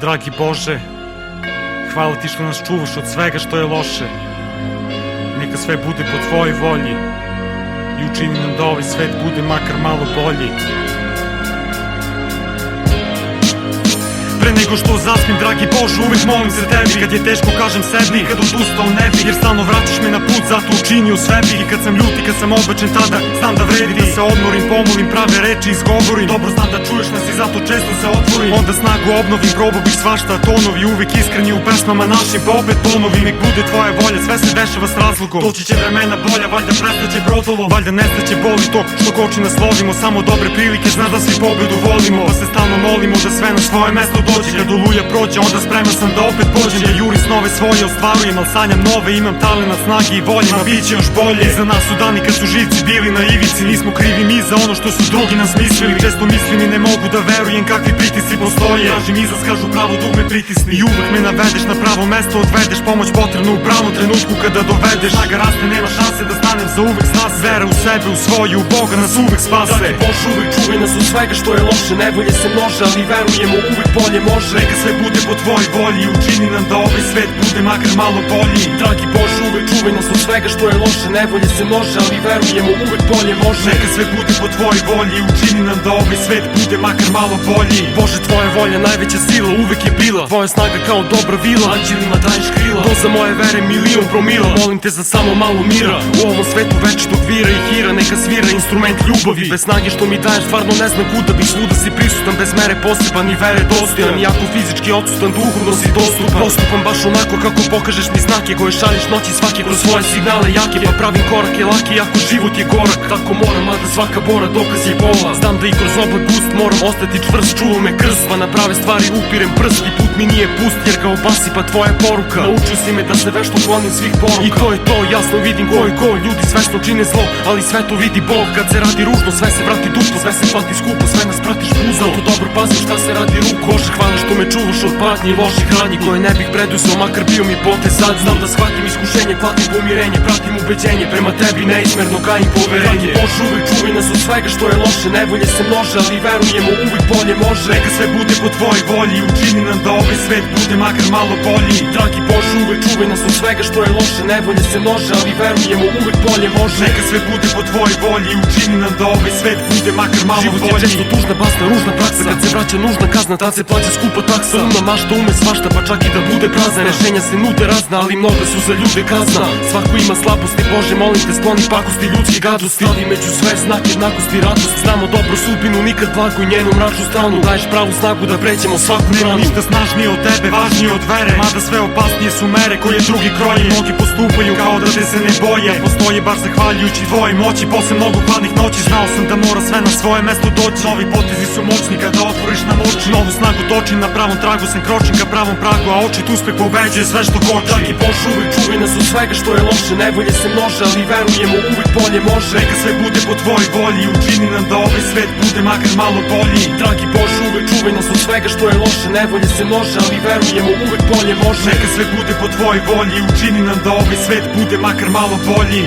Dragi Bože, hvala ti što nas čuvaš od svega što je loše. Neka sve bude po tvojoj volji i učini nam da ovaj svet bude makar malo bolji. Pre nego što zaspim, dragi Bože, uvek molim se tebi. Kad je teško kažem sebi, kad odustao ne bi, jer stalno vraćaš me na put, zato učinio sve bi. I kad sam ljut i kad sam obačen, tada znam da vredi da se odmorim, pomolim, prave reči izgovorim. Dobro znam da čuješ nas i zato često se otvorim. Onda snagu obnovim, probao bih svašta, tonovi uvek iskreni u pesmama našim, pa opet ponovim. Nek bude tvoja volja, sve se dešava s razlogom. Doći će vremena bolja, valjda prestaće brodovo, valjda nestaće boli to što koči nas lovimo. Samo dobre prilike, zna da svi pobedu volimo, pa se stalno molimo da sve na svoje mesto dođe. Kad oluja prođe, onda spreman sam da opet pođem. Ja jurim snove svoje, ostvarujem, al sanjam nove. Imam talenat, snage i volje, ma bit će još bolje. Iza nas su dani kad su živci bili na ivici. Nismo krivi mi za ono što su drugi nas mislili. Često mislim i ne mogu da verujem kakvi pritisci postoje. Tražim izlaz, kažu pravo dugme pritisni. I uvek me navedeš, na pravo mesto odvedeš. Pomoć potrebnu u pravom trenutku kada dovedeš. Snaga raste, nema šanse da stanem za uvek s nas. Vera u sebe, u svoju, u Boga nas uvek spase. Dragi Bože, uvek čuvaj nas od svega što je loše. Nevolje se množe, ali verujemo uvek bolje može. Neka sve bude po tvojoj volji, učini nam da ovaj svet bude makar malo bolji. Dragi Bože, uvek čuvaj nas od svega što je loše. Nevolje se množe, ali verujemo uvek bolje može. Neka sve bude po tvojoj volji, učini nam da ovaj svet bude makar malo bolji. Bože, tvoja volja najveća sila uvek je bila. Tvoja snaga kao dobra vila, anđelima daješ krila. Doza moje vere milion promila. Molim te za samo malo mira. U ovom svetu večitog vira i hira, neka svira instrument ljubavi. Bez snage što mi daješ, stvarno ne znam kuda bih. Svuda si prisutan, bez mere poseban i vere dostojan. Iako fizički odsutan, duhovno si dostupan. Postupam baš onako kako pokažeš mi znake koje šalješ noći svake kroz svoje signale jake. Pa pravim korake lake, iako život je gorak. Tako moram, mada svaka bora dokaz je bola. Znam da i kroz oba gust moram ostati čvrst. Čuva me krst, pa na prave stvari upirem prst. I put mi nije pust, jer ga obasipa tvoja poruka. Naučio si me da se vešto klonim svih poruka. I to je to, jasno vidim ko je ko. Ljudi svesno čine zlo, ali sve to vidi Bog. Kad se radi ružno, sve se vrati duplo. Sve se plati skupo, sve nas pratiš puzo. Zato dobro pazim šta se radi ruku. Bože, hvala što me čuvaš od patnje i loših radnji koje ne bih preduzeo, makar bio mi potez sad. Znam da shvatim iskušenje, klatim pomirenje, pratim ubeđenje, prema tebi neizmerno gajim poverenje. Bože, uvek čuvaj nas od svega što je loše. Nevolje se množe, ali verujemo uvek bolje može. Neka sve bude po tvojoj volji, učini nam da ovaj svet bude makar malo bolji. Dragi Bože, uvek čuvaj nas od svega što je loše. Nevolje se množe, ali verujemo uvek bolje može. Neka sve bude po tvojoj volji, učini nam da ovaj svet bude makar malo bolji. Život je često tužna, basna, ružna praksa. Kad se vraća nužna kazna, tad se plaća skupa taksa. Umna mašta ume svašta, pa čak i da bude prazna. Rešenja se nude razna, ali mnoga su za ljude kazna. Svako ima slabosti, Bože, molim te, skloni pakosti, ljudske gadosti. Ali među sve znak jednakosti, radost. Znamo dobro sudbinu, nikad blagu i njenu mračnu stranu. Daješ pravu snagu da pređemo svaku granu. Nema ništa snažnije od tebe, važnije od vere. Mada sve opasnije su mere koje drugi kroje. Mnogi postupaju kao da te se ne boje. Postoje bar zahvaljujući tvojoj moći. Posle mnogo hladnih noći znao sam da mora sve na svoje mesto doći. Novi potezi su moćni kada otvoriš nam oči. Novu snagu točim, na pravom tragu sam kročim ka pravom pragu, a očit uspeh pobeđuje sve što koči. Dragi Bože, uvek čuvaj nas od svega što je loše. Nevolje se množe, ali verujemo uvek bolje može. Neka sve bude po tvojoj volji, učini nam da ovaj svet bude makar malo bolji. Dragi Bože, uvek čuvaj nas od svega što je loše. Nevolje se množe, ali verujemo uvek bolje može. Neka sve bude po tvojoj volji, učini nam da ovaj svet bude makar malo bolji.